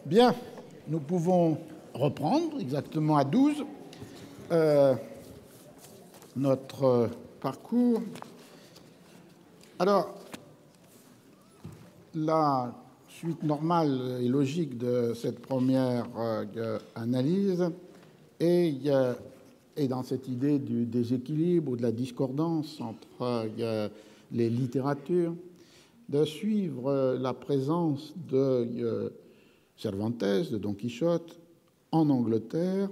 Bien, nous pouvons reprendre exactement à 12 notre parcours. Alors, la suite normale et logique de cette première analyse est dans cette idée du déséquilibre ou de la discordance entre les littératures, de suivre la présence de Cervantes, de Don Quichotte, en Angleterre,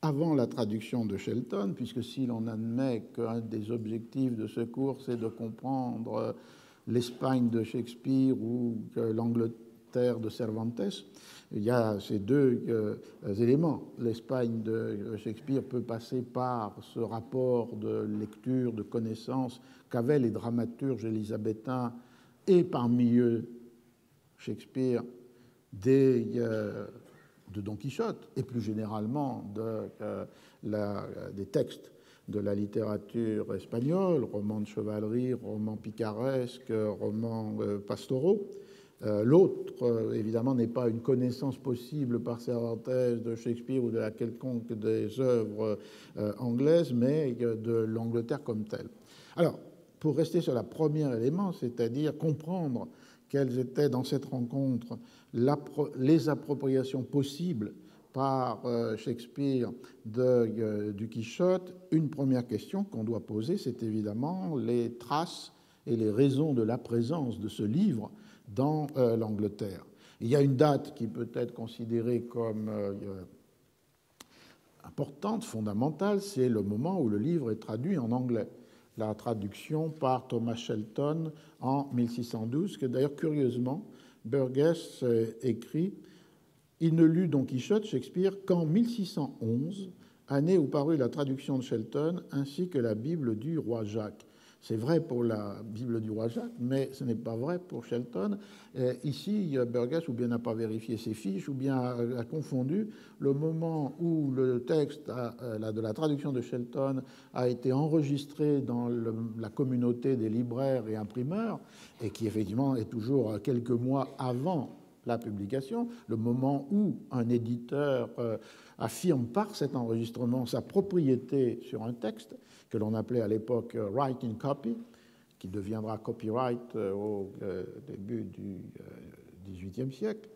avant la traduction de Shelton, puisque si l'on admet qu'un des objectifs de ce cours, c'est de comprendre l'Espagne de Shakespeare ou l'Angleterre de Cervantes, il y a ces deux éléments. L'Espagne de Shakespeare peut passer par ce rapport de lecture, de connaissance qu'avaient les dramaturges élisabéthains et parmi eux Shakespeare de Don Quichotte et plus généralement des textes de la littérature espagnole, romans de chevalerie, romans picaresques, romans pastoraux. L'autre, évidemment, n'est pas une connaissance possible par Cervantes de Shakespeare ou de la quelconque des œuvres anglaises, mais de l'Angleterre comme telle. Alors, pour rester sur le premier élément, c'est-à-dire comprendre quelles étaient dans cette rencontre les appropriations possibles par Shakespeare du Quichotte, une première question qu'on doit poser, c'est évidemment les traces et les raisons de la présence de ce livre dans l'Angleterre. Il y a une date qui peut être considérée comme importante, fondamentale, c'est le moment où le livre est traduit en anglais. La traduction par Thomas Shelton en 1612, que d'ailleurs, curieusement, Burgess écrit « Il ne lut Don Quichotte, Shakespeare, qu'en 1611, année où parut la traduction de Shelton, ainsi que la Bible du roi Jacques. » C'est vrai pour la Bible du roi Jacques, mais ce n'est pas vrai pour Shelton. Ici, Burgess ou bien n'a pas vérifié ses fiches, ou bien a confondu le moment où le texte de la traduction de Shelton a été enregistré dans la communauté des libraires et imprimeurs, et qui effectivement est toujours quelques mois avant la publication, le moment où un éditeur affirme par cet enregistrement sa propriété sur un texte, que l'on appelait à l'époque writing copy, qui deviendra copyright au début du XVIIIe siècle,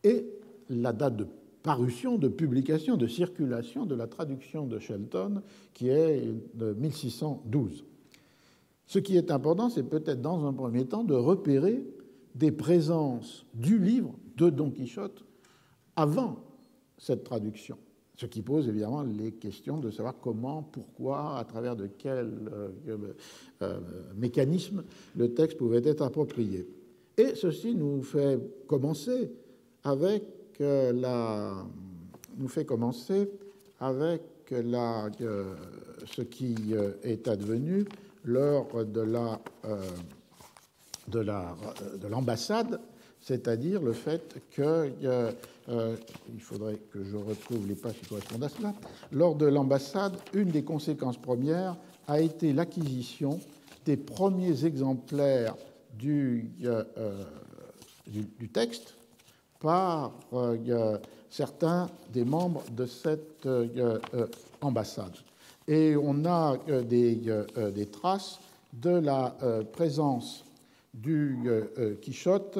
et la date de parution, de publication, de circulation de la traduction de Shelton, qui est de 1612. Ce qui est important, c'est peut-être dans un premier temps de repérer des présences du livre de Don Quichotte avant cette traduction. Ce qui pose évidemment les questions de savoir comment, pourquoi, à travers de quel mécanisme le texte pouvait être approprié. Et ceci nous fait commencer avec ce qui est advenu lors de l'ambassade, c'est-à-dire le fait que, il faudrait que je retrouve les pages qui correspondent à cela, lors de l'ambassade, une des conséquences premières a été l'acquisition des premiers exemplaires du texte par certains des membres de cette ambassade. Et on a des traces de la présence du Quichotte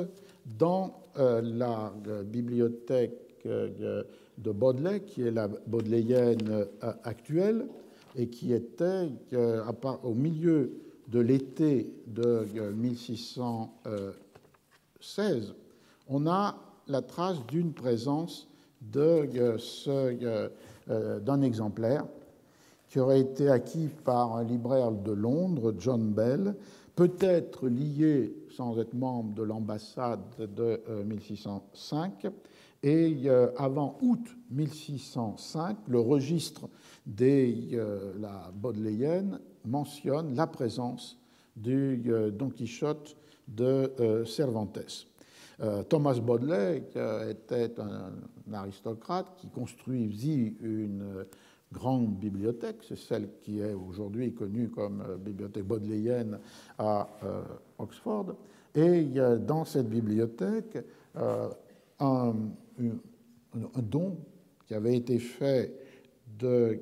dans la bibliothèque de Bodley, qui est la bodléienne actuelle, et qui était, au milieu de l'été de 1616, on a la trace d'une présence d'un exemplaire qui aurait été acquis par un libraire de Londres, John Bell, peut-être lié, sans être membre de l'ambassade de 1605, et avant août 1605, le registre la bodléienne mentionne la présence du Don Quichotte de Cervantes. Thomas Bodley était un aristocrate qui construisit une grande bibliothèque, c'est celle qui est aujourd'hui connue comme bibliothèque bodléienne à Oxford. Et dans cette bibliothèque, un don qui avait été fait de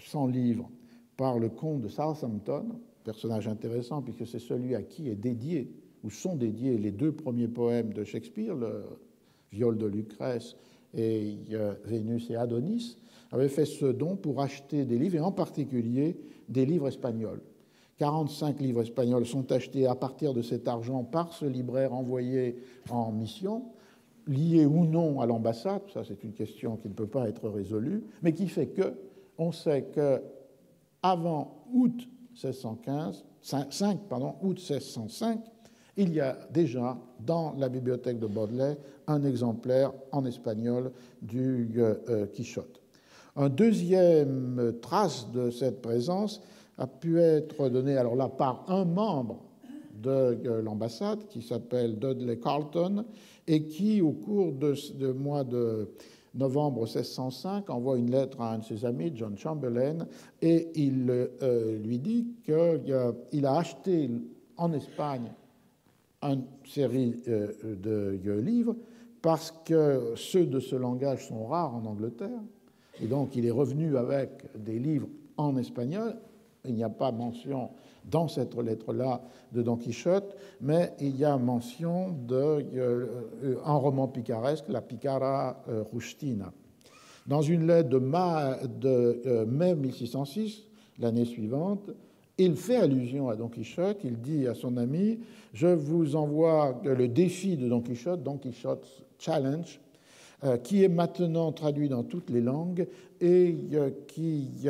100 livres par le comte de Southampton, personnage intéressant puisque c'est celui à qui est dédié ou sont dédiés les deux premiers poèmes de Shakespeare, le Viol de Lucrèce et Vénus et Adonis, avait fait ce don pour acheter des livres, et en particulier des livres espagnols. 45 livres espagnols sont achetés à partir de cet argent par ce libraire envoyé en mission, lié ou non à l'ambassade, ça c'est une question qui ne peut pas être résolue, mais qui fait que on sait que avant août 1605, il y a déjà dans la bibliothèque de Bodley un exemplaire en espagnol du Quichotte. Un deuxième trace de cette présence a pu être donnée alors là par un membre de l'ambassade qui s'appelle Dudley Carleton et qui, au cours du mois de novembre 1605, envoie une lettre à un de ses amis, John Chamberlain, et il lui dit qu'il a acheté en Espagne une série de livres parce que ceux de ce langage sont rares en Angleterre. Et donc, il est revenu avec des livres en espagnol. Il n'y a pas mention dans cette lettre-là de Don Quichotte, mais il y a mention d'un roman picaresque, la Picara Rustina. Dans une lettre de mai 1606, l'année suivante, il fait allusion à Don Quichotte. Il dit à son ami « Je vous envoie le défi de Don Quichotte, Don Quichotte Challenge », qui est maintenant traduit dans toutes les langues et qui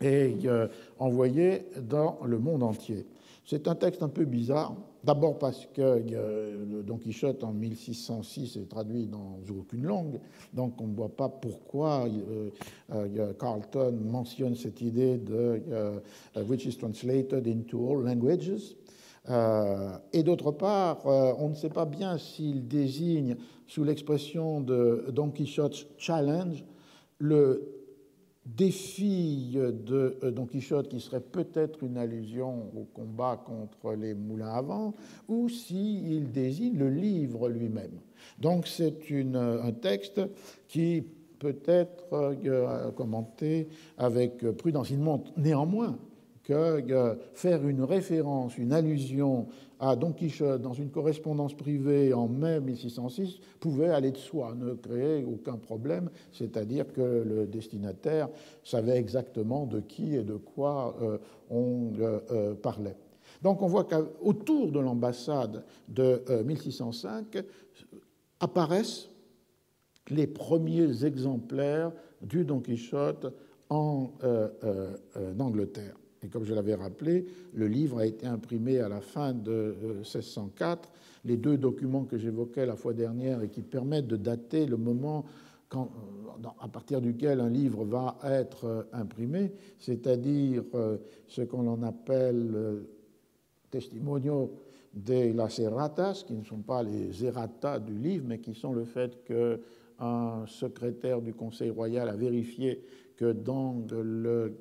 est envoyé dans le monde entier. C'est un texte un peu bizarre, d'abord parce que Don Quichotte en 1606 est traduit dans aucune langue, donc on ne voit pas pourquoi Carleton mentionne cette idée de which is translated into all languages. Et d'autre part, on ne sait pas bien s'il désigne sous l'expression de Don Quichotte Challenge le défi de Don Quichotte qui serait peut-être une allusion au combat contre les moulins à vent, ou s'il désigne le livre lui-même. Donc c'est un texte qui peut être commenté avec prudence. Il montre néanmoins que faire une référence, une allusion à Don Quichotte dans une correspondance privée en mai 1606 pouvait aller de soi, ne créer aucun problème, c'est-à-dire que le destinataire savait exactement de qui et de quoi on parlait. Donc on voit qu'autour de l'ambassade de 1605 apparaissent les premiers exemplaires du Don Quichotte en Angleterre. Et comme je l'avais rappelé, le livre a été imprimé à la fin de 1604. Les deux documents que j'évoquais la fois dernière et qui permettent de dater le moment à partir duquel un livre va être imprimé, c'est-à-dire ce qu'on appelle testimonio de las erratas, qui ne sont pas les errata du livre, mais qui sont le fait qu'un secrétaire du Conseil royal a vérifié que dans le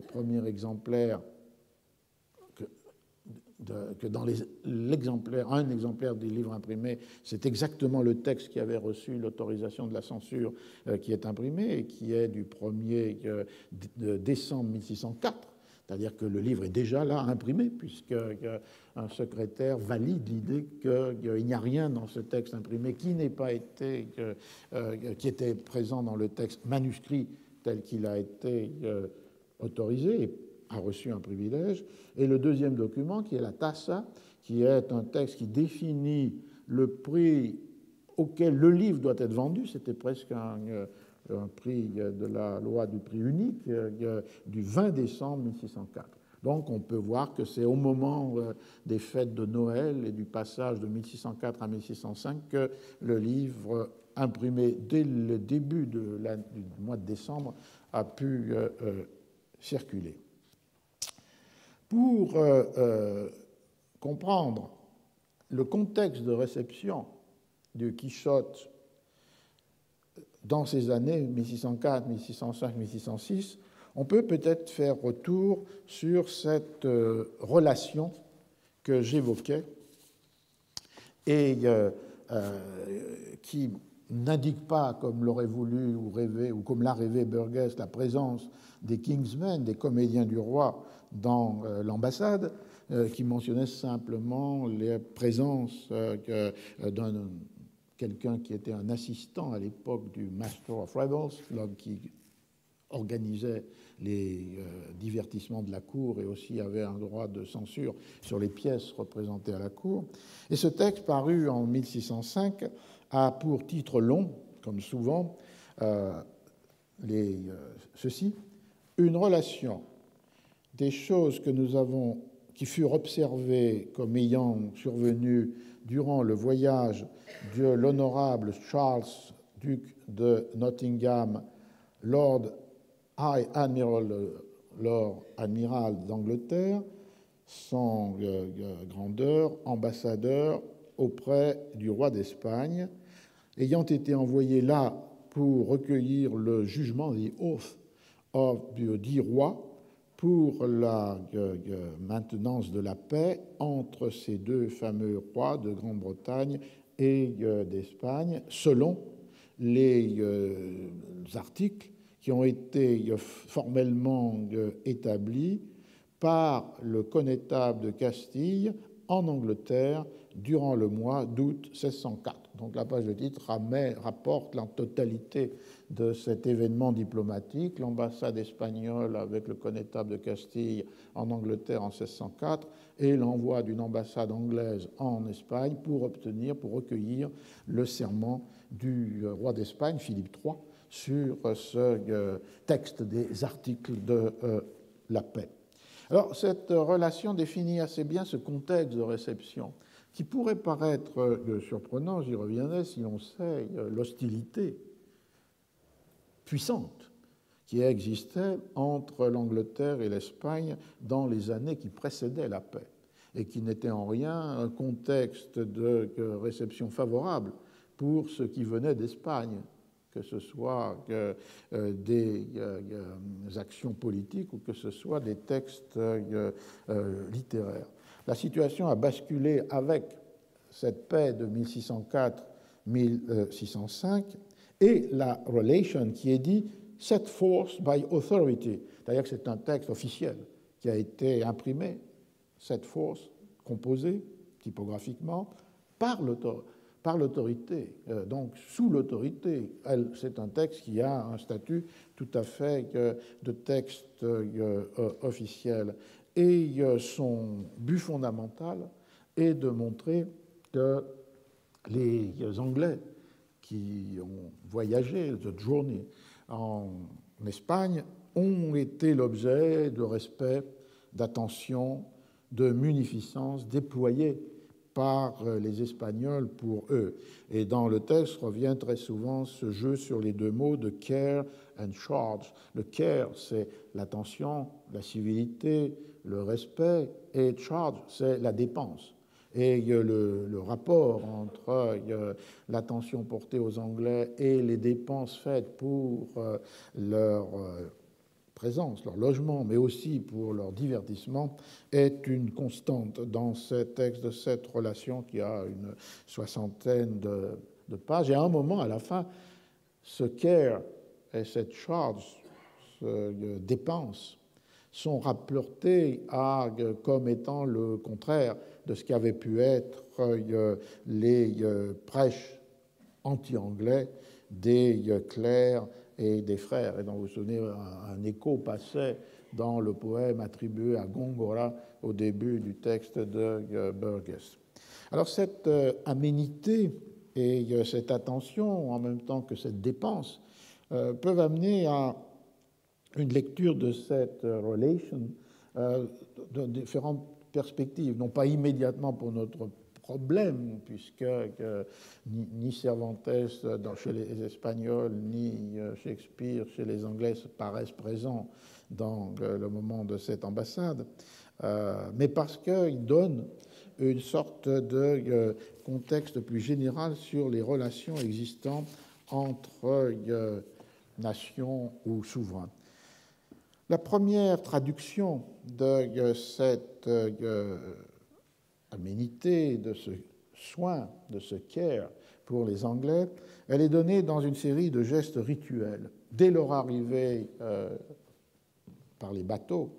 premier exemplaire, que dans un exemplaire du livre imprimé, c'est exactement le texte qui avait reçu l'autorisation de la censure qui est imprimé et qui est du 1er décembre 1604. C'est-à-dire que le livre est déjà là imprimé, puisqu'un secrétaire valide l'idée qu'il n'y a rien dans ce texte imprimé qui était présent dans le texte manuscrit tel qu'il a été autorisé et a reçu un privilège. Et le deuxième document, qui est la tassa, qui est un texte qui définit le prix auquel le livre doit être vendu. C'était presque un prix de la loi du prix unique du 20 décembre 1604. Donc on peut voir que c'est au moment des fêtes de Noël et du passage de 1604 à 1605 que le livre imprimé dès le début du mois de décembre a pu circuler. Pour comprendre le contexte de réception du Quichotte dans ces années 1604, 1605, 1606, on peut peut-être faire retour sur cette relation que j'évoquais et qui n'indique pas, comme l'aurait voulu ou rêvé, ou comme l'a rêvé Burgess, la présence des Kingsmen, des comédiens du roi, dans l'ambassade, qui mentionnait simplement la présence d'un quelqu'un qui était un assistant à l'époque du Master of Rebels, l'homme qui organisait les divertissements de la cour et aussi avait un droit de censure sur les pièces représentées à la cour. Et ce texte, paru en 1605, a pour titre long, comme souvent, ceci: une relation des choses que nous avons, qui furent observées comme ayant survenu durant le voyage de l'honorable Charles, duc de Nottingham, Lord High Admiral, Lord Admiral d'Angleterre, sans grandeur, ambassadeur auprès du roi d'Espagne, ayant été envoyé là pour recueillir le jugement, the oath du dit roi, pour la maintenance de la paix entre ces deux fameux rois de Grande-Bretagne et d'Espagne, selon les articles qui ont été formellement établis par le connétable de Castille en Angleterre durant le mois d'août 1604. Donc la page de titre rapporte la totalité de cet événement diplomatique, l'ambassade espagnole avec le connétable de Castille en Angleterre en 1604 et l'envoi d'une ambassade anglaise en Espagne pour recueillir le serment du roi d'Espagne, Philippe III, sur ce texte des articles de la paix. Alors, cette relation définit assez bien ce contexte de réception, qui pourrait paraître surprenant, j'y reviendrai, si l'on sait l'hostilité puissante qui existait entre l'Angleterre et l'Espagne dans les années qui précédaient la paix, et qui n'était en rien un contexte de réception favorable pour ce qui venait d'Espagne, que ce soit des actions politiques ou que ce soit des textes littéraires. La situation a basculé avec cette paix de 1604-1605 et la relation qui est dit « set forth by authority », c'est-à-dire que c'est un texte officiel qui a été imprimé, set forth, composé typographiquement, par l'autorité, donc sous l'autorité. C'est un texte qui a un statut tout à fait de texte officiel. Et son but fondamental est de montrer que les Anglais qui ont voyagé, the journey, en Espagne, ont été l'objet de respect, d'attention, de munificence déployés par les Espagnols pour eux. Et dans le texte revient très souvent ce jeu sur les deux mots de care and charge. Le care, c'est l'attention, la civilité, le respect, et charge, c'est la dépense. Et le rapport entre l'attention portée aux Anglais et les dépenses faites pour leur présence, leur logement, mais aussi pour leur divertissement, est une constante dans ce texte de cette relation qui a une soixantaine de pages. Et à un moment, à la fin, ce care et cette charge, ce dépense, sont rapportés comme étant le contraire de ce qu'avaient pu être les prêches anti-anglais des clercs et des frères. Et donc vous vous souvenez, un écho passait dans le poème attribué à Góngora au début du texte de Burgess. Alors cette aménité et cette attention, en même temps que cette dépense, peuvent amener à une lecture de cette relation de différentes perspectives, non pas immédiatement pour notre problème, puisque ni Cervantes chez les Espagnols, ni Shakespeare chez les Anglais paraissent présents dans le moment de cette ambassade, mais parce qu'ils donnent une sorte de contexte plus général sur les relations existantes entre nations ou souverains. La première traduction de cette aménité, de ce soin, de ce care pour les Anglais, elle est donnée dans une série de gestes rituels. Dès leur arrivée par les bateaux,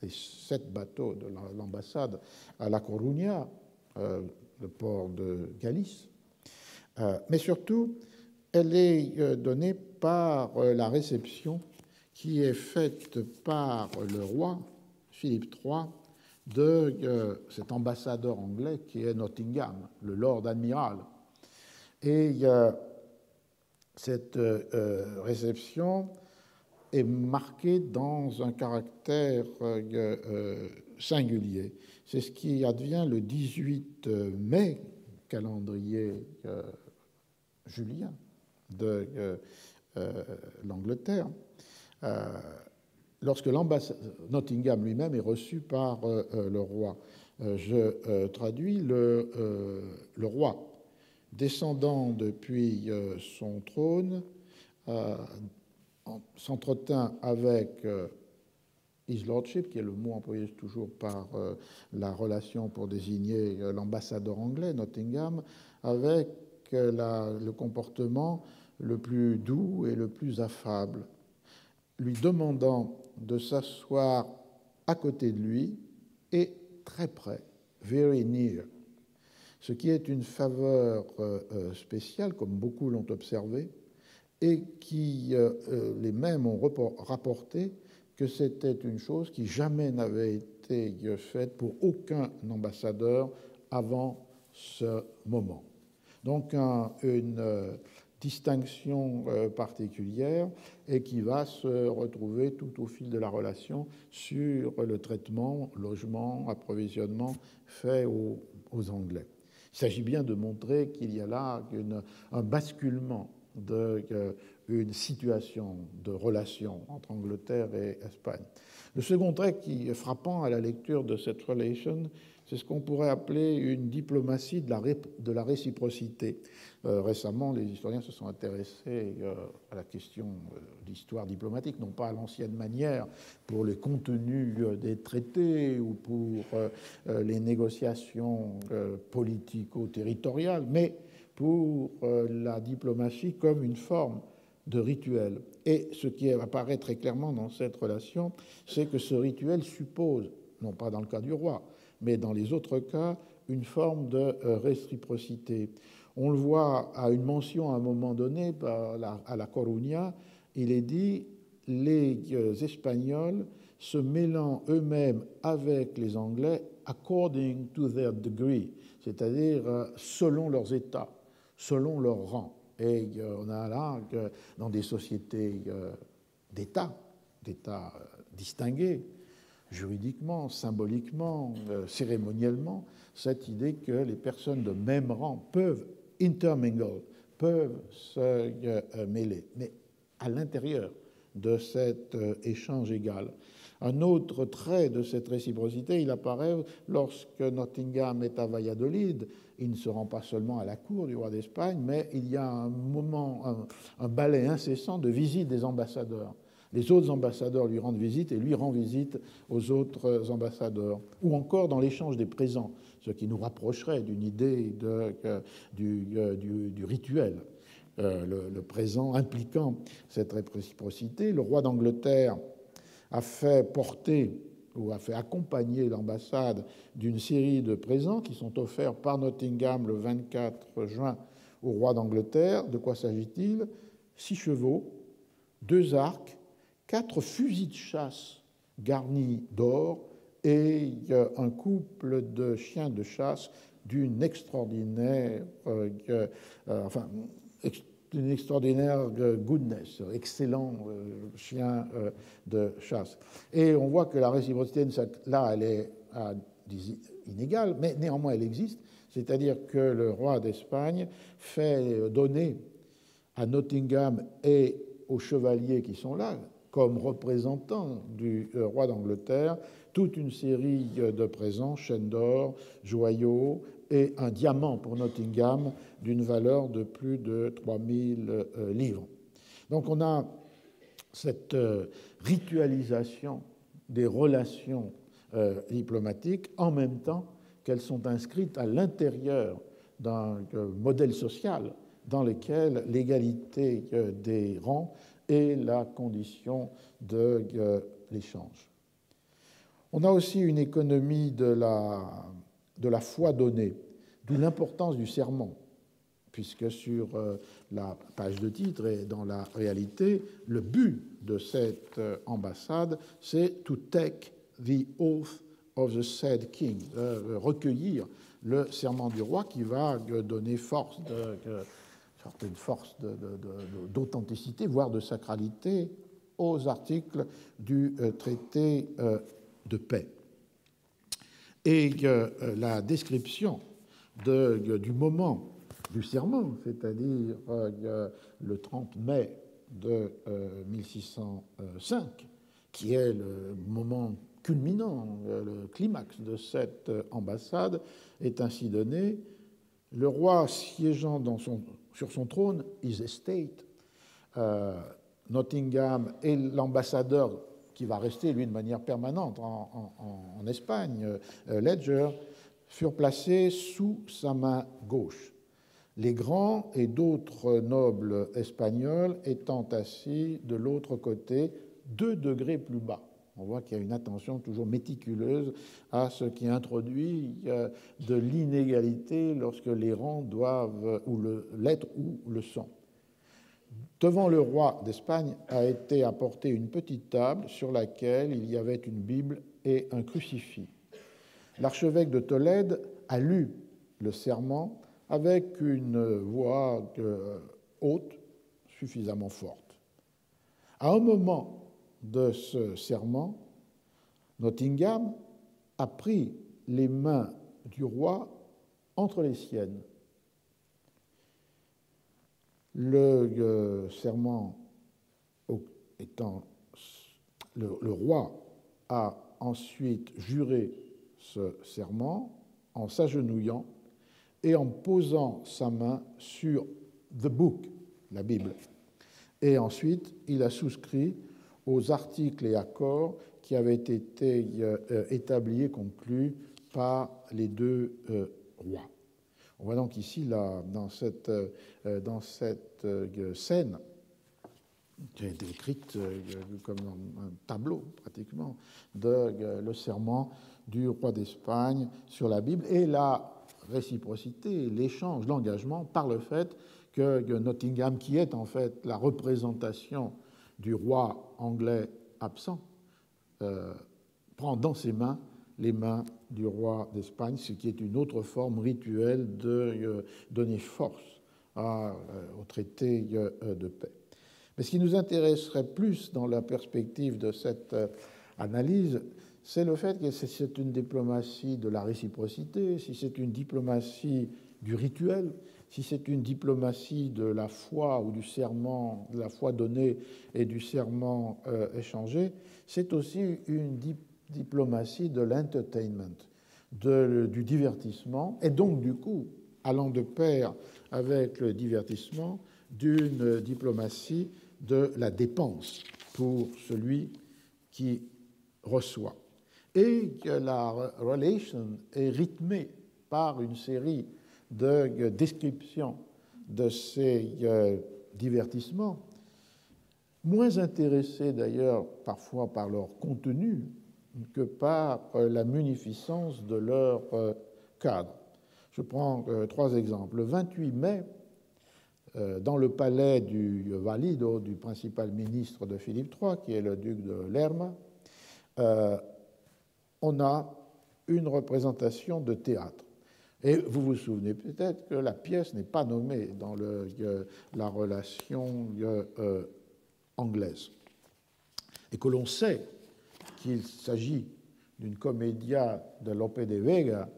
les 7 bateaux de l'ambassade à La Coruña, le port de Galice, mais surtout, elle est donnée par la réception qui est faite par le roi Philippe III de cet ambassadeur anglais qui est Nottingham, le Lord Admiral. Et cette réception est marquée dans un caractère singulier. C'est ce qui advient le 18 mai, calendrier julien de l'Angleterre, lorsque Nottingham lui-même est reçu par le roi. Je traduis le roi descendant depuis son trône, s'entretint avec His Lordship, qui est le mot employé toujours par la relation pour désigner l'ambassadeur anglais, Nottingham, avec le comportement le plus doux et le plus affable, lui demandant de s'asseoir à côté de lui et très près, very near, ce qui est une faveur spéciale, comme beaucoup l'ont observé, et qui les mêmes ont rapporté que c'était une chose qui jamais n'avait été faite pour aucun ambassadeur avant ce moment. Donc une distinction particulière et qui va se retrouver tout au fil de la relation sur le traitement, logement, approvisionnement fait aux Anglais. Il s'agit bien de montrer qu'il y a là un basculement d'une situation de relation entre Angleterre et Espagne. Le second trait qui est frappant à la lecture de cette relation, c'est ce qu'on pourrait appeler une diplomatie de la réciprocité. Récemment, les historiens se sont intéressés à la question d'histoire diplomatique, non pas à l'ancienne manière pour les contenus des traités ou pour les négociations politico-territoriales, mais pour la diplomatie comme une forme de rituel. Et ce qui apparaît très clairement dans cette relation, c'est que ce rituel suppose, non pas dans le cas du roi, mais dans les autres cas, une forme de réciprocité. On le voit à une mention à un moment donné à La Coruña, il est dit « les Espagnols se mêlant eux-mêmes avec les Anglais according to their degree », c'est-à-dire selon leurs états, selon leur rang. Et on a là, dans des sociétés d'État distingués, juridiquement, symboliquement, cérémoniellement, cette idée que les personnes de même rang peuvent intermingle, peuvent se mêler, mais à l'intérieur de cet échange égal. Un autre trait de cette réciprocité, il apparaît lorsque Nottingham est à Valladolid. Il ne se rend pas seulement à la cour du roi d'Espagne, mais il y a un balai incessant de visite des ambassadeurs. Les autres ambassadeurs lui rendent visite et lui rend visite aux autres ambassadeurs. Ou encore dans l'échange des présents, ce qui nous rapprocherait d'une idée du rituel. Le présent impliquant cette réciprocité. Le roi d'Angleterre a fait porter ou a fait accompagner l'ambassade d'une série de présents qui sont offerts par Nottingham le 24 juin au roi d'Angleterre. De quoi s'agit-il? 6 chevaux, 2 arcs, 4 fusils de chasse garnis d'or et un couple de chiens de chasse d'une extraordinaire, une extraordinaire goodness, excellent chien de chasse. Et on voit que la réciprocité, là, elle est inégale, mais néanmoins elle existe, c'est-à-dire que le roi d'Espagne fait donner à Nottingham et aux chevaliers qui sont là, comme représentants du roi d'Angleterre, toute une série de présents, chaînes d'or, joyaux, et un diamant pour Nottingham d'une valeur de plus de 3000 livres. Donc on a cette ritualisation des relations diplomatiques en même temps qu'elles sont inscrites à l'intérieur d'un modèle social dans lequel l'égalité des rangs est la condition de l'échange. On a aussi une économie de la foi donnée, d'où l'importance du serment, puisque sur la page de titre et dans la réalité, le but de cette ambassade, c'est « to take the oath of the said king », recueillir le serment du roi qui va donner force, certaine force d'authenticité, voire de sacralité, aux articles du traité de paix. Et la description du moment du serment, c'est-à-dire le 30 mai de 1605, qui est le moment culminant, le climax de cette ambassade, est ainsi donné. Le roi siégeant sur son trône, his estate, Nottingham et l'ambassadeur qui va rester, lui, de manière permanente en Espagne, Ledger, furent placés sous sa main gauche, les grands et d'autres nobles espagnols étant assis de l'autre côté, 2 degrés plus bas. On voit qu'il y a une attention toujours méticuleuse à ce qui introduit de l'inégalité lorsque les rangs doivent l'être ou le sont. Devant le roi d'Espagne a été apportée une petite table sur laquelle il y avait une Bible et un crucifix. L'archevêque de Tolède a lu le serment avec une voix haute, suffisamment forte. À un moment de ce serment, Nottingham a pris les mains du roi entre les siennes. Le serment étant, le roi a ensuite juré ce serment en s'agenouillant et en posant sa main sur the book, la Bible. Et ensuite, il a souscrit aux articles et accords qui avaient été établis et conclus par les 2 rois. On voit donc ici, dans cette scène, qui a été écrite comme un tableau, pratiquement, le serment du roi d'Espagne sur la Bible et la réciprocité, l'échange, l'engagement, par le fait que Nottingham, qui est en fait la représentation du roi anglais absent, prend dans ses mains les mains du roi d'Espagne, ce qui est une autre forme rituelle de donner force au traité de paix. Mais ce qui nous intéresserait plus dans la perspective de cette analyse, c'est le fait que si c'est une diplomatie de la réciprocité, si c'est une diplomatie du rituel, si c'est une diplomatie de la foi ou du serment, de la foi donnée et du serment échangé, c'est aussi une diplomatie de l'entertainment, du divertissement, et donc du coup, allant de pair avec le divertissement, d'une diplomatie de la dépense pour celui qui reçoit. Et que la relation est rythmée par une série de descriptions de ces divertissements, moins intéressés d'ailleurs parfois par leur contenu que par la munificence de leur cadre. Je prends 3 exemples. Le 28 mai, dans le palais du Valido, du principal ministre de Philippe III, qui est le duc de Lerma, on a une représentation de théâtre. Et vous vous souvenez peut-être que la pièce n'est pas nommée dans la relation anglaise. Et que l'on sait qu'il s'agit d'une commedia de Lope de Vega,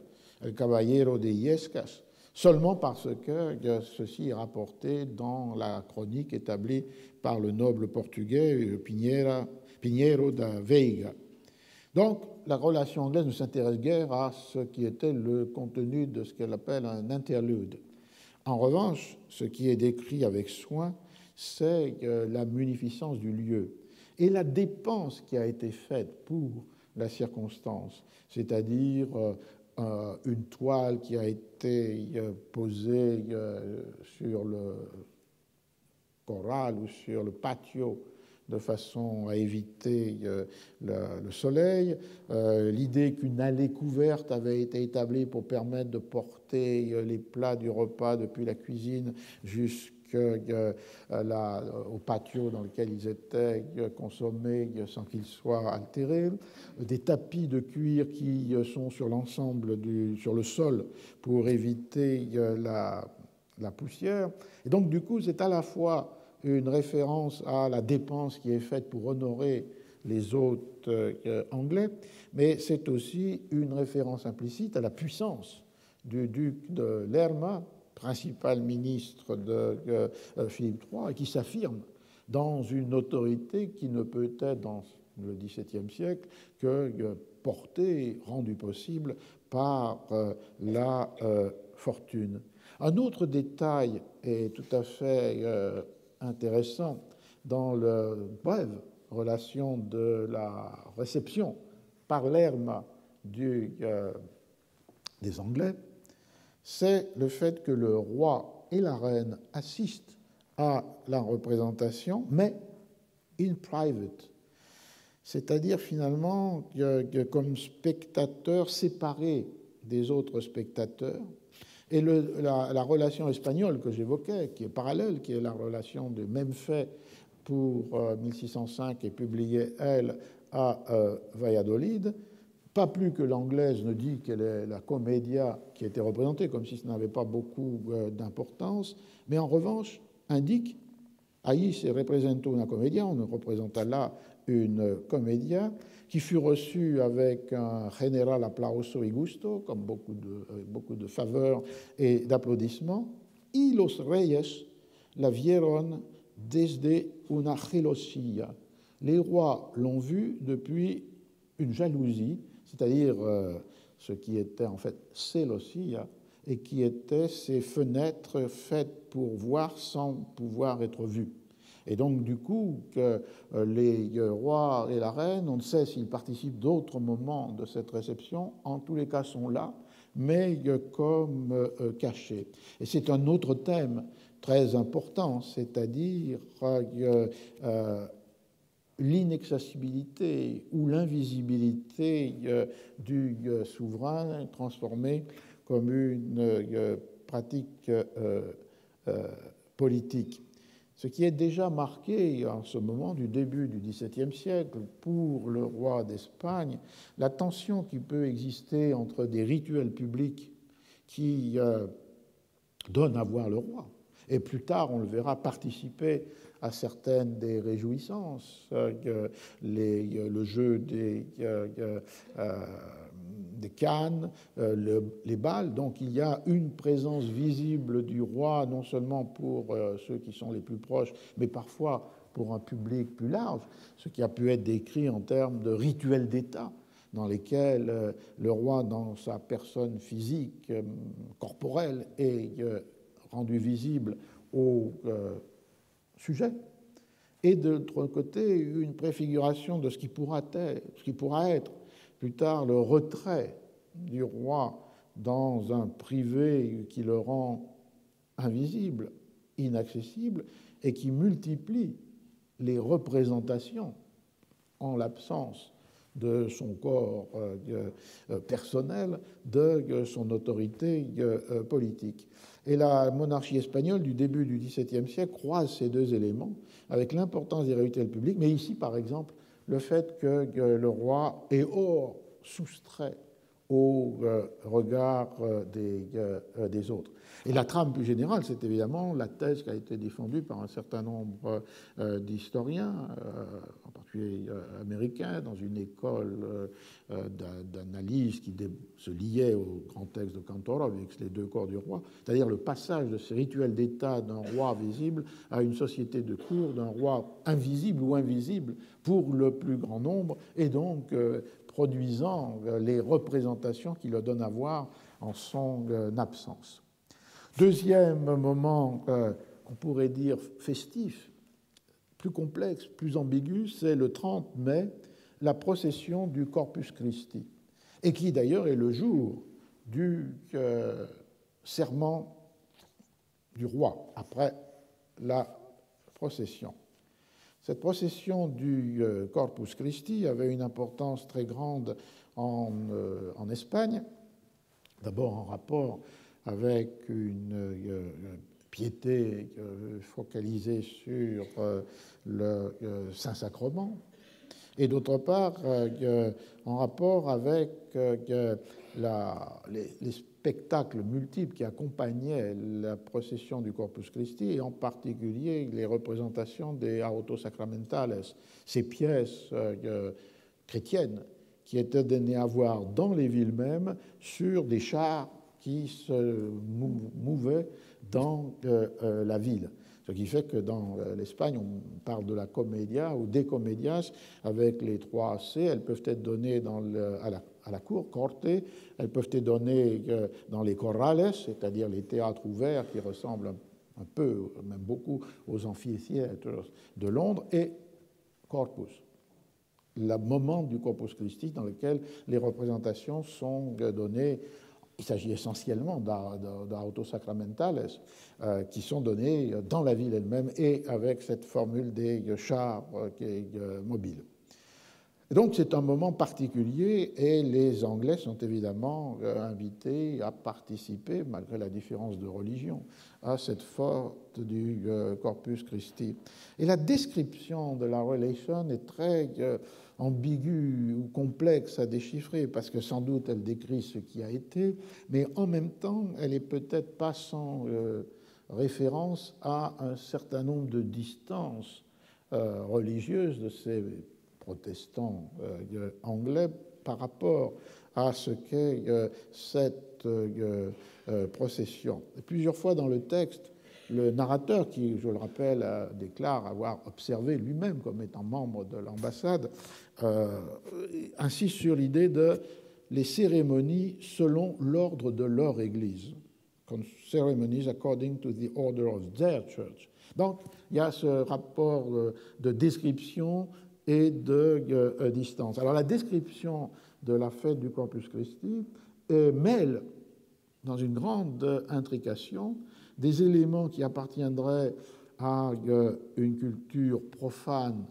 El Caballero de Illescas, seulement parce que ceci est rapporté dans la chronique établie par le noble portugais Pinheiro da Veiga. Donc, la relation anglaise ne s'intéresse guère à ce qui était le contenu de ce qu'elle appelle un interlude. En revanche, ce qui est décrit avec soin, c'est la munificence du lieu et la dépense qui a été faite pour la circonstance, c'est-à-dire une toile qui a été posée sur le corral ou sur le patio de façon à éviter le soleil. L'idée qu'une allée couverte avait été établie pour permettre de porter les plats du repas depuis la cuisine jusqu'au patio dans lequel ils étaient consommés sans qu'ils soient altérés. Des tapis de cuir qui sont sur l'ensemble sur le sol pour éviter la poussière. Et donc, du coup, c'est à la fois une référence à la dépense qui est faite pour honorer les hôtes anglais, mais c'est aussi une référence implicite à la puissance du duc de Lerma, principal ministre de Philippe III, et qui s'affirme dans une autorité qui ne peut être, dans le XVIIe siècle, que portée, rendue possible par la fortune. Un autre détail est tout à fait intéressant dans la brève relation de la réception par Lerma des Anglais, c'est le fait que le roi et la reine assistent à la représentation, mais in private, c'est-à-dire finalement comme spectateurs séparés des autres spectateurs. Et la relation espagnole que j'évoquais, qui est parallèle, qui est la relation de même fait pour 1605 et publiée, elle, à Valladolid, pas plus que l'anglaise ne dit qu'elle est la commedia qui était représentée, comme si ça n'avait pas beaucoup d'importance, mais en revanche indique ahí se representó una comedia, on représenta là une comédia qui fut reçue avec un général applauso y gusto, comme beaucoup de faveurs et d'applaudissements. Y los reyes la vieron desde una gelosía. Les rois l'ont vue depuis une jalousie, c'est-à-dire ce qui était en fait celosía, et qui étaient ces fenêtres faites pour voir sans pouvoir être vues. Et donc, du coup, que les rois et la reine, on ne sait s'ils participent d'autres moments de cette réception, en tous les cas sont là, mais comme cachés. Et c'est un autre thème très important, c'est-à-dire l'inaccessibilité ou l'invisibilité du souverain transformé comme une pratique politique. Ce qui est déjà marqué en ce moment du début du XVIIe siècle pour le roi d'Espagne, la tension qui peut exister entre des rituels publics qui donnent à voir le roi, et plus tard, on le verra participer à certaines des réjouissances, le jeu des cannes, les bals. Donc il y a une présence visible du roi, non seulement pour ceux qui sont les plus proches, mais parfois pour un public plus large, ce qui a pu être décrit en termes de rituels d'État, dans lesquels le roi, dans sa personne physique, corporelle, est rendu visible au sujet, et de l'autre côté, une préfiguration de ce qui pourra être plus tard le retrait du roi dans un privé qui le rend invisible, inaccessible, et qui multiplie les représentations en l'absence de son corps personnel, de son autorité politique. Et la monarchie espagnole du début du XVIIe siècle croise ces deux éléments avec l'importance des rituels publics, mais ici, par exemple, le fait que le roi est hors, soustrait au regard des autres. Et la trame plus générale, c'est évidemment la thèse qui a été défendue par un certain nombre d'historiens, en particulier américains, dans une école d'analyse qui se liait au grand texte de Kantorov avec les deux corps du roi, c'est-à-dire le passage de ces rituels d'État d'un roi visible à une société de cour d'un roi invisible ou invisible pour le plus grand nombre, et donc produisant les représentations qui le donnent à voir en son absence. Deuxième moment qu'on pourrait dire festif, plus complexe, plus ambigu, c'est le 30 mai, la procession du Corpus Christi, et qui d'ailleurs est le jour du serment du roi après la procession. Cette procession du Corpus Christi avait une importance très grande en Espagne, d'abord en rapport avec une piété focalisée sur le Saint-Sacrement, et d'autre part en rapport avec les spectacles multiples qui accompagnaient la procession du Corpus Christi, et en particulier les représentations des Autos Sacramentales, ces pièces chrétiennes qui étaient données à voir dans les villes mêmes sur des chars qui se mouvaient dans la ville. Ce qui fait que dans l'Espagne, on parle de la comédia ou des comédias avec les 3 C. Elles peuvent être données à la cour, corte. Elles peuvent être données dans les corrales, c'est-à-dire les théâtres ouverts qui ressemblent un peu, même beaucoup, aux amphithéâtres de Londres, et corpus, le moment du Corpus Christi dans lequel les représentations sont données. Il s'agit essentiellement d'autos sacramentales qui sont donnés dans la ville elle-même et avec cette formule des chars mobiles. Et donc c'est un moment particulier et les Anglais sont évidemment invités à participer, malgré la différence de religion, à cette fête du Corpus Christi. Et la description de la relation est très ambiguë ou complexe à déchiffrer, parce que sans doute elle décrit ce qui a été, mais en même temps elle est peut-être pas sans référence à un certain nombre de distances religieuses de ces protestants anglais par rapport à ce qu'est cette procession. Et plusieurs fois dans le texte, le narrateur, qui, je le rappelle, déclare avoir observé lui-même comme étant membre de l'ambassade, insiste sur l'idée de les cérémonies selon l'ordre de leur Église. Ceremonies according to the order of their church. Donc, il y a ce rapport de description et de distance. Alors, la description de la fête du Corpus Christi mêle, dans une grande intrication, des éléments qui appartiendraient à une culture profane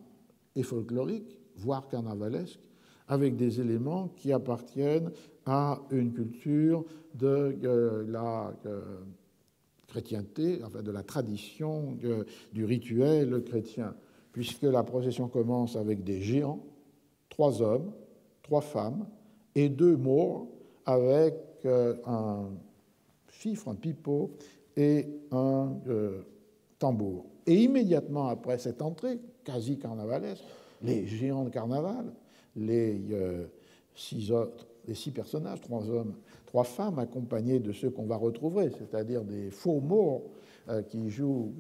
et folklorique, voire carnavalesque, avec des éléments qui appartiennent à une culture de la chrétienté, enfin de la tradition du rituel chrétien, puisque la procession commence avec des géants, 3 hommes, 3 femmes et 2 maures avec un fifre, un pipeau et un tambour. Et immédiatement après cette entrée, quasi carnavalesque, les géants de carnaval, les 6 personnages, 3 hommes, 3 femmes, accompagnés de ceux qu'on va retrouver, c'est-à-dire des faux maures qui jouent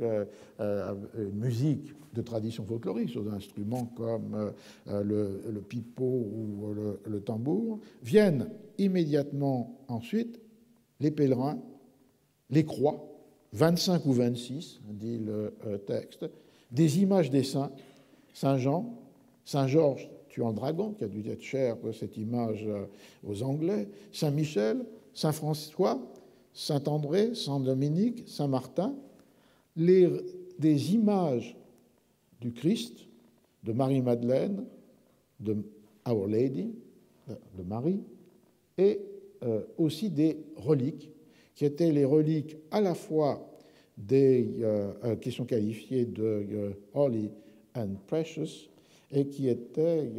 une musique de tradition folklorique sur des instruments comme le pipeau ou le tambour, viennent immédiatement ensuite les pèlerins, les croix, 25 ou 26, dit le texte, des images des saints, Saint Jean, Saint Georges tuant le dragon, qui a dû être cher cette image aux Anglais, Saint Michel, Saint François, Saint André, Saint Dominique, Saint Martin, des images du Christ, de Marie-Madeleine, de Our Lady, de Marie, et aussi des reliques, qui étaient les reliques à la fois qui sont qualifiées de holy and precious, et qui étaient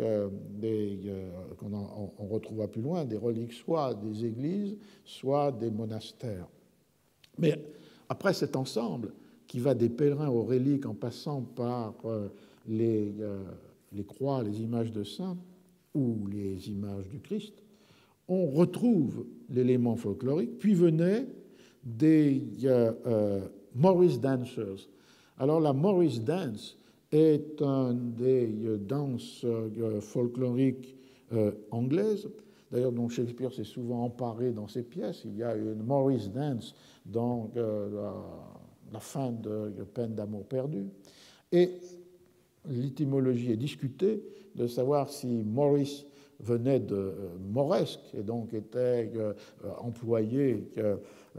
qu'on retrouvera plus loin, des reliques soit des églises, soit des monastères. Mais après cet ensemble, qui va des pèlerins aux reliques en passant par les croix, les images de saints ou les images du Christ, on retrouve l'élément folklorique, puis venaient des Morris Dancers. Alors la Morris Dance est une des danses folkloriques anglaises, d'ailleurs dont Shakespeare s'est souvent emparé dans ses pièces. Il y a une Morris Dance dans la fin de Peine d'amour perdu. Et l'étymologie est discutée de savoir si Morris venait de mauresque et donc était employé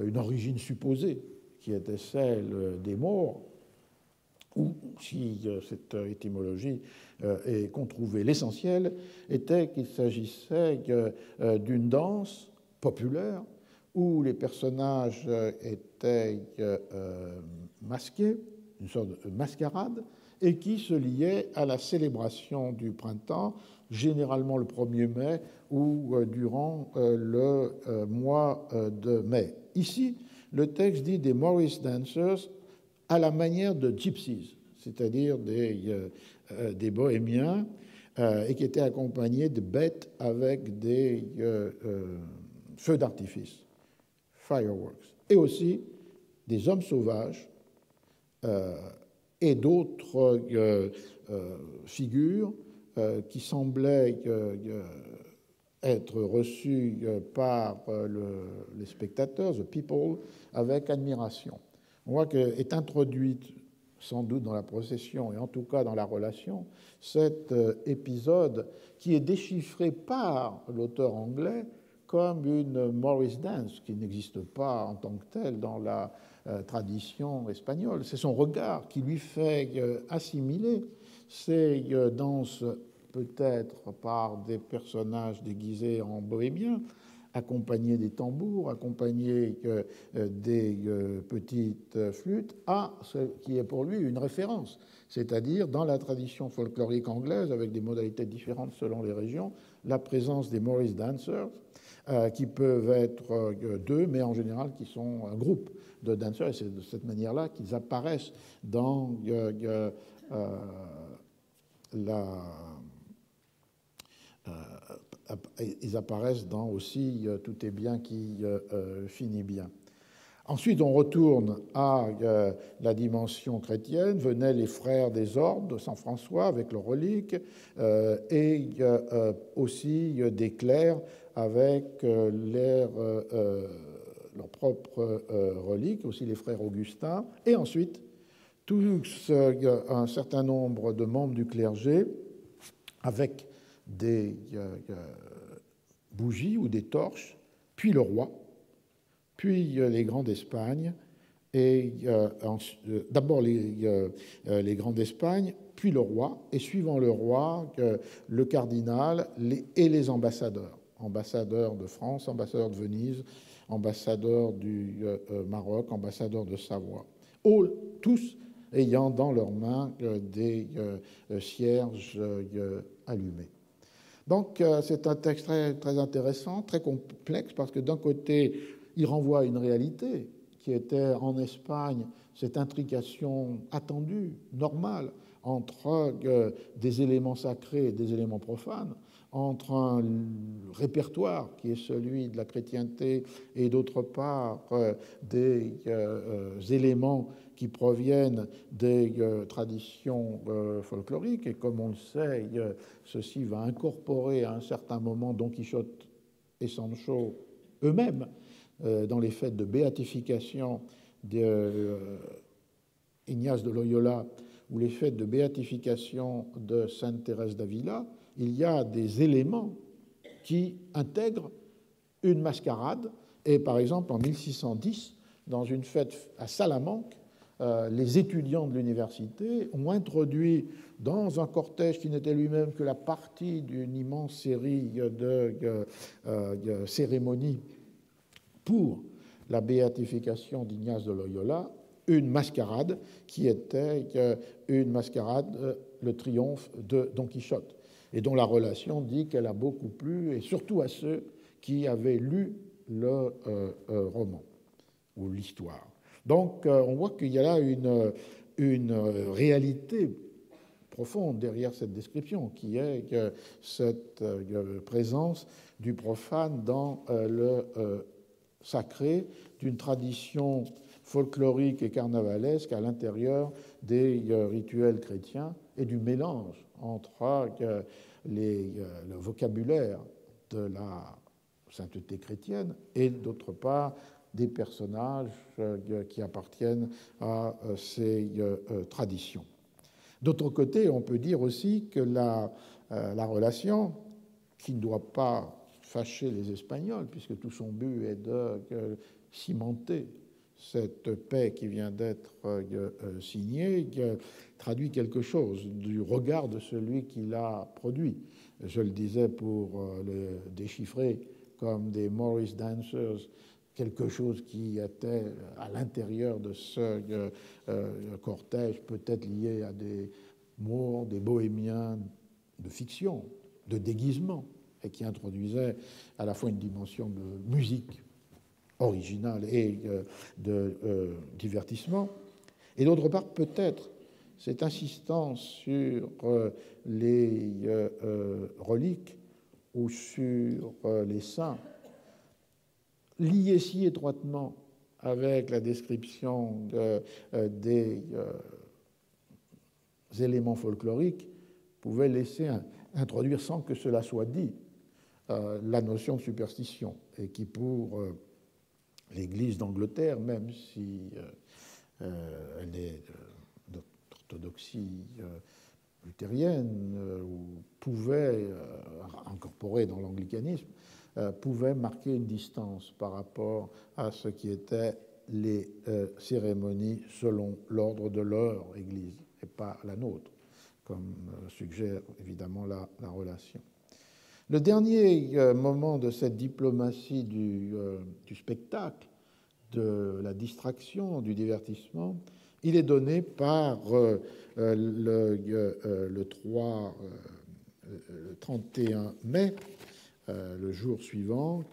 une origine supposée qui était celle des Maures, ou si cette étymologie est qu'on trouvait, l'essentiel était qu'il s'agissait d'une danse populaire où les personnages étaient masqués, une sorte de mascarade, et qui se liait à la célébration du printemps, généralement le 1er mai ou durant le mois de mai. Ici, le texte dit des Morris Dancers à la manière de gypsies, c'est-à-dire des bohémiens, et qui étaient accompagnés de bêtes avec des feux d'artifice, fireworks, et aussi des hommes sauvages et d'autres figures qui semblaient être reçues par les spectateurs, the people, avec admiration. On voit qu'est introduite sans doute dans la procession et en tout cas dans la relation cet épisode qui est déchiffré par l'auteur anglais comme une Morris Dance qui n'existe pas en tant que telle dans la tradition espagnole. C'est son regard qui lui fait assimiler ces danses peut-être par des personnages déguisés en bohémiens, accompagnés des tambours, accompagnés des petites flûtes, à ce qui est pour lui une référence, c'est-à-dire dans la tradition folklorique anglaise, avec des modalités différentes selon les régions, la présence des Morris Dancers, qui peuvent être deux, mais en général qui sont un groupe de danseurs, et c'est de cette manière-là qu'ils apparaissent dans ils apparaissent dans aussi Tout est bien qui finit bien. Ensuite, on retourne à la dimension chrétienne. Venaient les frères des ordres de Saint François avec leurs reliques et aussi des clercs avec leurs propres reliques, aussi les frères Augustins. Et ensuite, un certain nombre de membres du clergé avec des bougies ou des torches, puis le roi, puis les grands d'Espagne, et d'abord les grands d'Espagne, puis le roi, et suivant le roi, le cardinal et les ambassadeurs. Ambassadeurs de France, ambassadeurs de Venise, ambassadeurs du Maroc, ambassadeurs de Savoie. Tous ayant dans leurs mains des cierges allumés. Donc, c'est un texte très, très intéressant, très complexe, parce que d'un côté, il renvoie à une réalité qui était en Espagne cette intrication attendue, normale, entre des éléments sacrés et des éléments profanes, entre un répertoire qui est celui de la chrétienté et d'autre part des éléments qui proviennent des traditions folkloriques. Et comme on le sait, ceci va incorporer à un certain moment Don Quichotte et Sancho eux-mêmes dans les fêtes de béatification d'Ignace de Loyola ou les fêtes de béatification de Sainte Thérèse d'Avila. Il y a des éléments qui intègrent une mascarade. Et par exemple, en 1610, dans une fête à Salamanque, les étudiants de l'université ont introduit dans un cortège qui n'était lui-même que la partie d'une immense série de cérémonies pour la béatification d'Ignace de Loyola, une mascarade qui était une mascarade, le triomphe de Don Quichotte, et dont la relation dit qu'elle a beaucoup plu, et surtout à ceux qui avaient lu le roman ou l'histoire. Donc, on voit qu'il y a là une réalité profonde derrière cette description, qui est cette présence du profane dans le sacré, d'une tradition folklorique et carnavalesque à l'intérieur des rituels chrétiens et du mélange entre le vocabulaire de la sainteté chrétienne et d'autre part des personnages qui appartiennent à ces traditions. D'autre côté, on peut dire aussi que la relation qui ne doit pas fâcher les Espagnols, puisque tout son but est de cimenter cette paix qui vient d'être signée, traduit quelque chose du regard de celui qui l'a produit. Je le disais pour le déchiffrer comme des Morris Dancers, quelque chose qui était à l'intérieur de ce cortège, peut-être lié à des Moors, des bohémiens de fiction, de déguisement, et qui introduisait à la fois une dimension de musique originale et de divertissement. Et d'autre part, peut-être, cette insistance sur les reliques ou sur les saints, liée si étroitement avec la description des éléments folkloriques, pouvait laisser introduire, sans que cela soit dit, la notion de superstition, et qui pour l'Église d'Angleterre, même si elle est d'orthodoxie luthérienne, ou pouvait, incorporer dans l'anglicanisme, pouvait marquer une distance par rapport à ce qui étaient les cérémonies selon l'ordre de leur Église, et pas la nôtre, comme suggère évidemment la relation. Le dernier moment de cette diplomatie du spectacle, de la distraction, du divertissement, il est donné par le 31 mai, le jour suivant,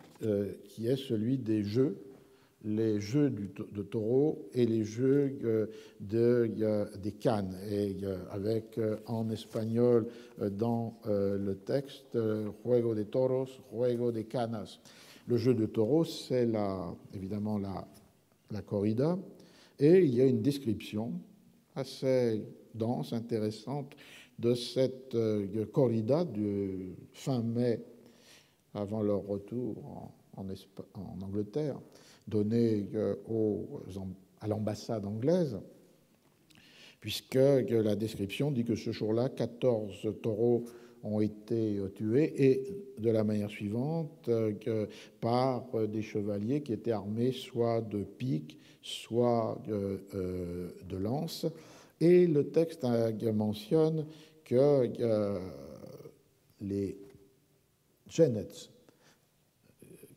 qui est celui des jeux, les jeux de taureau et les jeux des cannes, et avec en espagnol dans le texte Juego de toros, Juego de canas. Le jeu de taureau, c'est évidemment la corrida, et il y a une description assez dense, intéressante, de cette corrida du fin mai, avant leur retour en Angleterre, donnée à l'ambassade anglaise, puisque la description dit que ce jour-là, 14 taureaux ont été tués, et de la manière suivante, par des chevaliers qui étaient armés soit de piques, soit de lances. Et le texte mentionne que les genets,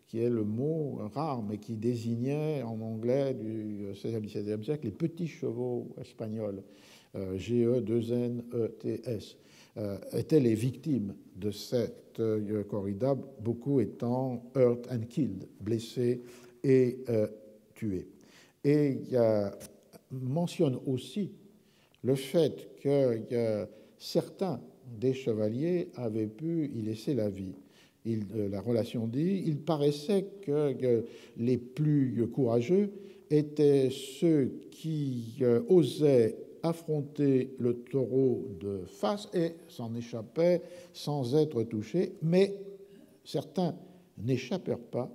qui est le mot rare, mais qui désignait en anglais du XVIe, XVIIe siècle les petits chevaux espagnols, G-E-2-N-E-T-S, étaient les victimes de cette corrida, beaucoup étant hurt and killed, blessés et tués. Et mentionne aussi le fait que certains des chevaliers avaient pu y laisser la vie. La relation dit, il paraissait que les plus courageux étaient ceux qui osaient affronter le taureau de face et s'en échappaient sans être touchés, mais certains n'échappèrent pas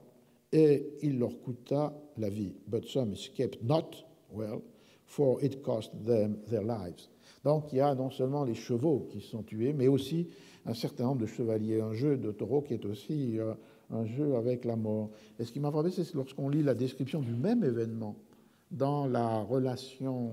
et il leur coûta la vie. But some escaped not well, for it cost them their lives. Donc il y a non seulement les chevaux qui sont tués, mais aussi un certain nombre de chevaliers, un jeu de taureau qui est aussi un jeu avec la mort. Et ce qui m'a frappé, c'est lorsqu'on lit la description du même événement dans la relation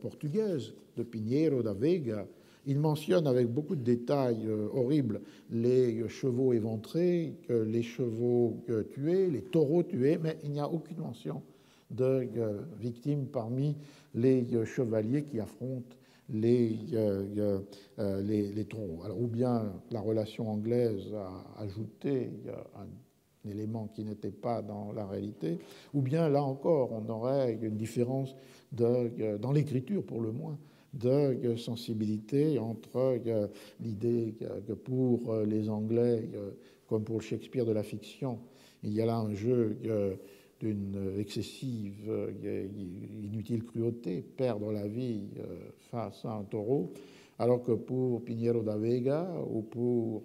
portugaise de Pinheiro da Veiga, il mentionne avec beaucoup de détails horribles les chevaux éventrés, les chevaux tués, les taureaux tués, mais il n'y a aucune mention de victimes parmi les chevaliers qui affrontent les taureaux. Alors, ou bien la relation anglaise a ajouté un élément qui n'était pas dans la réalité, ou bien là encore, on aurait une différence dans l'écriture, pour le moins, de sensibilité entre l'idée que pour les Anglais, comme pour Shakespeare de la fiction, il y a là un jeu d'une excessive, inutile cruauté, perdre la vie face à un taureau, alors que pour Pinheiro da Veiga ou pour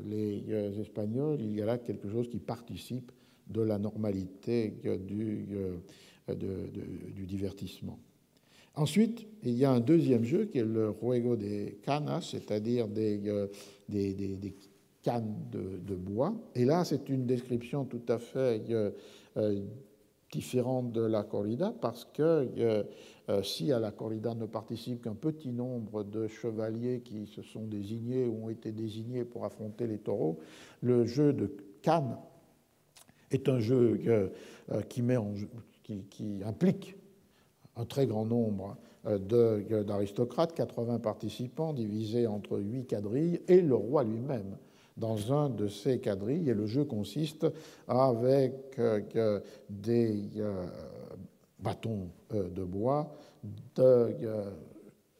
les Espagnols, il y a là quelque chose qui participe de la normalité du divertissement. Ensuite, il y a un deuxième jeu qui est le juego de canas, c'est-à-dire des cannes de bois. Et là, c'est une description tout à fait différente de la corrida, parce que si à la corrida ne participe qu'un petit nombre de chevaliers qui se sont désignés ou ont été désignés pour affronter les taureaux, le jeu de cannes est un jeu qui implique un très grand nombre d'aristocrates, 80 participants divisés entre 8 quadrilles, et le roi lui-même dans un de ces quadrilles. Et le jeu consiste avec des bâtons de bois de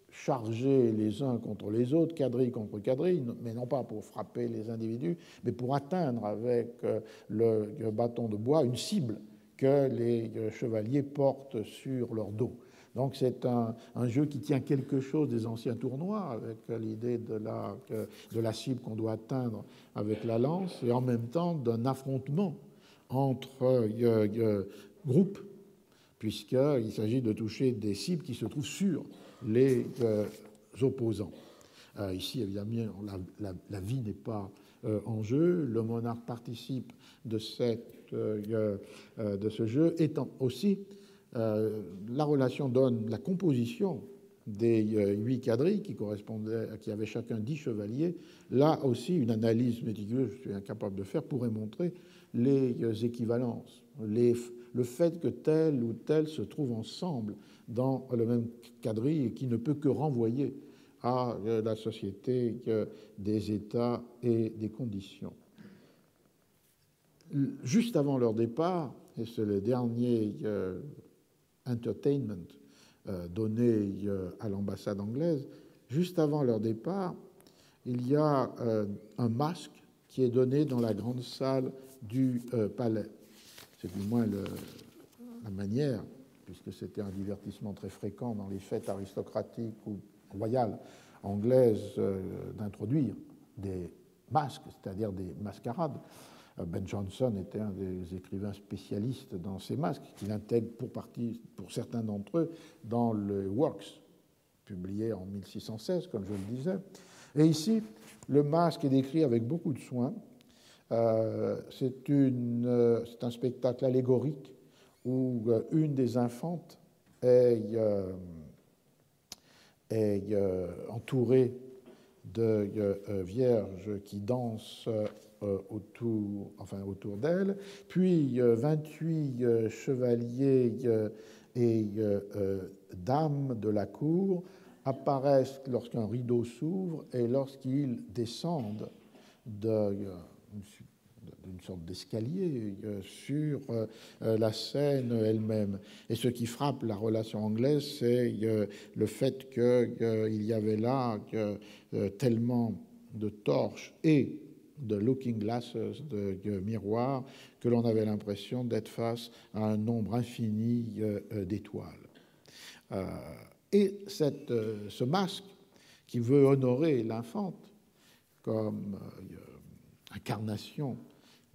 charger les uns contre les autres, quadrille contre quadrille, mais non pas pour frapper les individus, mais pour atteindre avec le bâton de bois une cible que les chevaliers portent sur leur dos. Donc c'est un jeu qui tient quelque chose des anciens tournois, avec l'idée de la cible qu'on doit atteindre avec la lance, et en même temps d'un affrontement entre groupes, puisqu'il s'agit de toucher des cibles qui se trouvent sur les opposants. Ici, évidemment, la vie n'est pas en jeu. Le monarque participe de ce jeu, étant aussi la relation donne la composition des 8 quadrilles qui avaient chacun 10 chevaliers. Là aussi, une analyse méticuleuse, je suis incapable de faire, pourrait montrer les équivalences, le fait que tel ou tel se trouve ensemble dans le même quadrille et qui ne peut que renvoyer à la société des États et des conditions. Juste avant leur départ, et c'est le dernier entertainment donné à l'ambassade anglaise, juste avant leur départ, il y a un masque qui est donné dans la grande salle du palais. C'est du moins la manière, puisque c'était un divertissement très fréquent dans les fêtes aristocratiques ou royales anglaises, d'introduire des masques, c'est-à-dire des mascarades. Ben Jonson était un des écrivains spécialistes dans ces masques, qu'il intègre pour certains d'entre eux, dans le Works, publié en 1616, comme je le disais. Et ici, le masque est décrit avec beaucoup de soin. C'est un spectacle allégorique où une des infantes est entourée de vierges qui dansent autour d'elle, puis 28 chevaliers et dames de la cour apparaissent lorsqu'un rideau s'ouvre et lorsqu'ils descendent d'une sorte d'escalier sur la scène elle-même. Et ce qui frappe la relation anglaise, c'est le fait qu'il y avait là tellement de torches et de looking glasses, de miroirs, que l'on avait l'impression d'être face à un nombre infini d'étoiles. Et ce masque qui veut honorer l'infante comme incarnation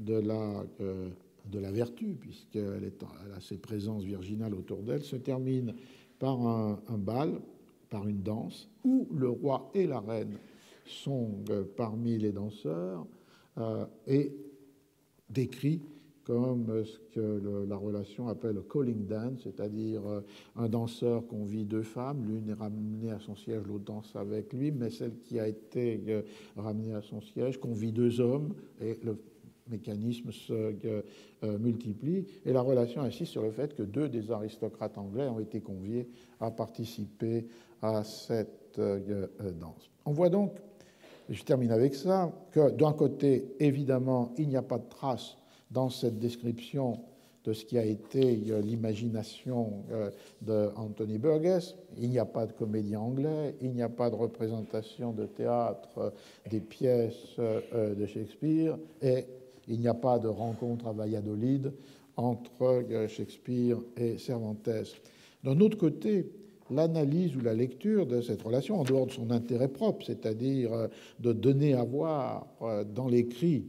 de la vertu, puisqu'elle a ses présences virginales autour d'elle, se termine par un bal, par une danse, où le roi et la reine sont parmi les danseurs et décrit comme ce que la relation appelle le calling dance, c'est-à-dire un danseur convie deux femmes, l'une est ramenée à son siège, l'autre danse avec lui, mais celle qui a été ramenée à son siège convie deux hommes, et le mécanisme se multiplie, et la relation insiste sur le fait que deux des aristocrates anglais ont été conviés à participer à cette danse. On voit donc, et je termine avec ça, que d'un côté, évidemment, il n'y a pas de trace dans cette description de ce qui a été l'imagination d'Anthony Burgess. Il n'y a pas de comédien anglais, il n'y a pas de représentation de théâtre des pièces de Shakespeare, et il n'y a pas de rencontre à Valladolid entre Shakespeare et Cervantes. D'un autre côté, l'analyse ou la lecture de cette relation, en dehors de son intérêt propre, c'est-à-dire de donner à voir dans l'écrit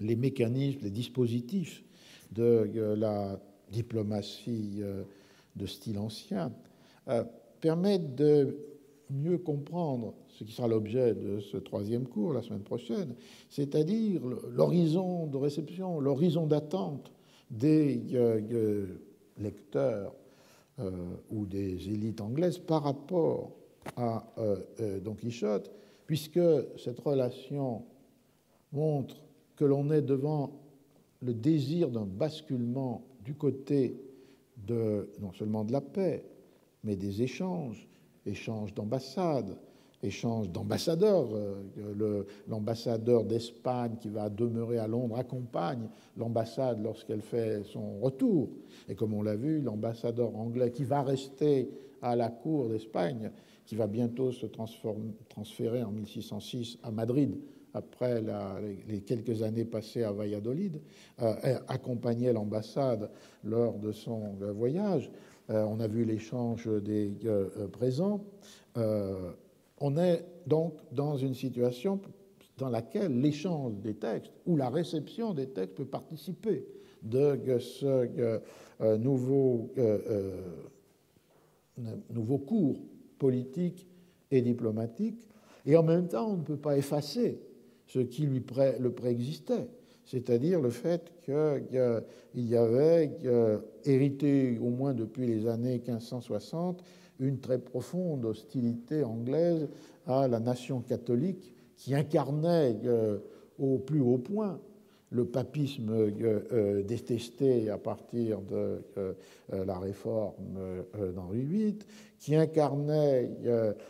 les mécanismes, les dispositifs de la diplomatie de style ancien, permettent de mieux comprendre ce qui sera l'objet de ce troisième cours la semaine prochaine, c'est-à-dire l'horizon de réception, l'horizon d'attente des lecteurs ou des élites anglaises par rapport à Don Quichotte, puisque cette relation montre que l'on est devant le désir d'un basculement du côté non seulement de la paix, mais des échanges d'ambassades, échanges d'ambassadeurs. L'ambassadeur d'Espagne qui va demeurer à Londres accompagne l'ambassade lorsqu'elle fait son retour. Et comme on l'a vu, l'ambassadeur anglais qui va rester à la cour d'Espagne, qui va bientôt se transférer en 1606 à Madrid, après les quelques années passées à Valladolid, accompagnait l'ambassade lors de son voyage. On a vu l'échange des présents. On est donc dans une situation dans laquelle l'échange des textes ou la réception des textes peut participer de ce nouveau cours politique et diplomatique. Et en même temps, on ne peut pas effacer ce qui le préexistait, c'est-à-dire le fait qu'il y avait hérité, au moins depuis les années 1560, une très profonde hostilité anglaise à la nation catholique qui incarnait au plus haut point le papisme détesté à partir de la réforme d'Henri VIII, qui incarnait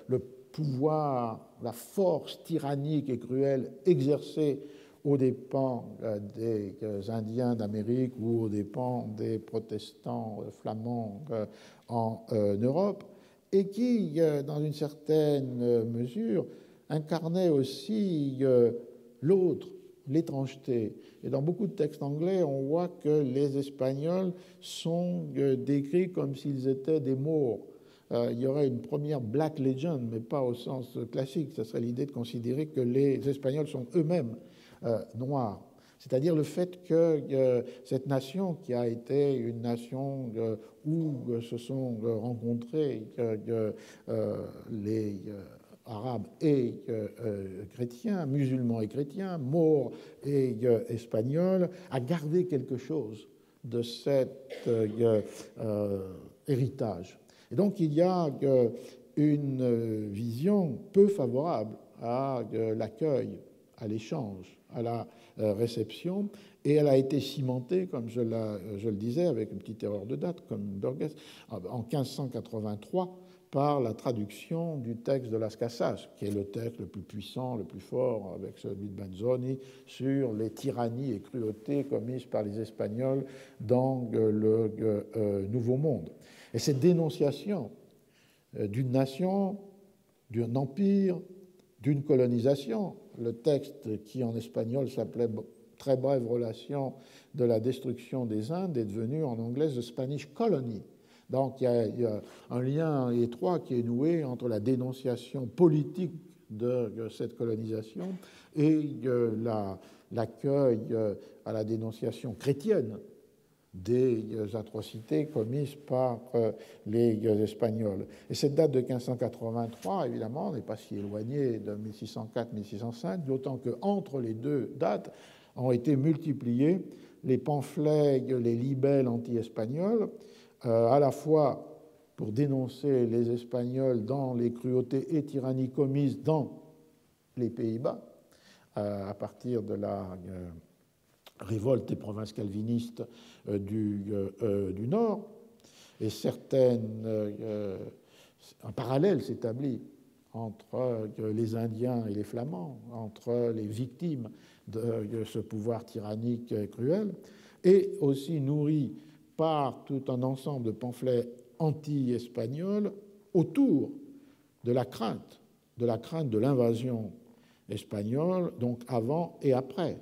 le pouvoir, la force tyrannique et cruelle exercée aux dépens des Indiens d'Amérique ou aux dépens des protestants flamands en Europe, et qui, dans une certaine mesure, incarnait aussi l'autre, l'étrangeté. Et dans beaucoup de textes anglais, on voit que les Espagnols sont décrits comme s'ils étaient des Maures. Il y aurait une première Black Legend, mais pas au sens classique. Ce serait l'idée de considérer que les Espagnols sont eux-mêmes noirs. C'est-à-dire le fait que cette nation, qui a été une nation où se sont rencontrés les arabes et chrétiens, musulmans et chrétiens, maures et espagnols, a gardé quelque chose de cet héritage. Et donc il y a une vision peu favorable à l'accueil, à l'échange, à la réception, et elle a été cimentée, comme je le disais, avec une petite erreur de date, comme Burgess, en 1583, par la traduction du texte de Las Casas, qui est le texte le plus puissant, le plus fort, avec celui de Manzoni, sur les tyrannies et cruautés commises par les Espagnols dans le Nouveau Monde. Et cette dénonciation d'une nation, d'un empire, d'une colonisation, le texte qui en espagnol s'appelait Très brève relation de la destruction des Indes est devenu en anglais The Spanish Colony. Donc il y a un lien étroit qui est noué entre la dénonciation politique de cette colonisation et l'accueil à la dénonciation chrétienne des atrocités commises par les Espagnols. Et cette date de 1583, évidemment, n'est pas si éloignée de 1604-1605, d'autant qu'entre les deux dates ont été multipliés les pamphlets, les libelles anti-espagnols, à la fois pour dénoncer les Espagnols dans les cruautés et tyrannies commises dans les Pays-Bas, à partir de la révolte des provinces calvinistes du Nord, et un parallèle s'établit entre les Indiens et les Flamands, entre les victimes de ce pouvoir tyrannique cruel, et aussi nourri par tout un ensemble de pamphlets anti-espagnols autour de la crainte de l'invasion espagnole, donc avant et après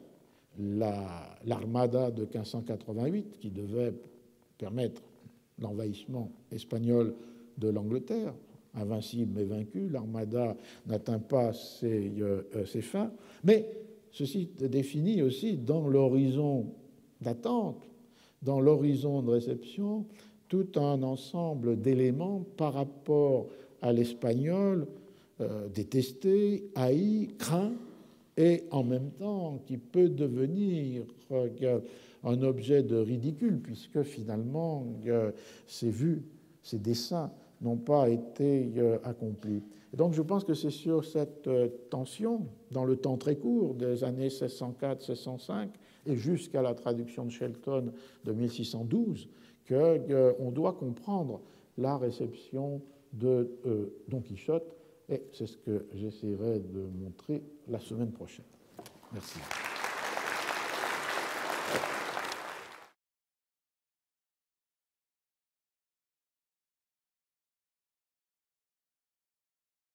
l'armada de 1588 qui devait permettre l'envahissement espagnol de l'Angleterre. Invincible mais vaincu, l'armada n'atteint pas ses fins, mais ceci définit aussi dans l'horizon d'attente, dans l'horizon de réception, tout un ensemble d'éléments par rapport à l'espagnol détesté, haï, craint, et en même temps qui peut devenir un objet de ridicule, puisque finalement ces vues, ces dessins n'ont pas été accomplis. Et donc je pense que c'est sur cette tension, dans le temps très court des années 1604-1605 et jusqu'à la traduction de Shelton de 1612, qu'on doit comprendre la réception de Don Quichotte, et c'est ce que j'essaierai de montrer la semaine prochaine. Merci.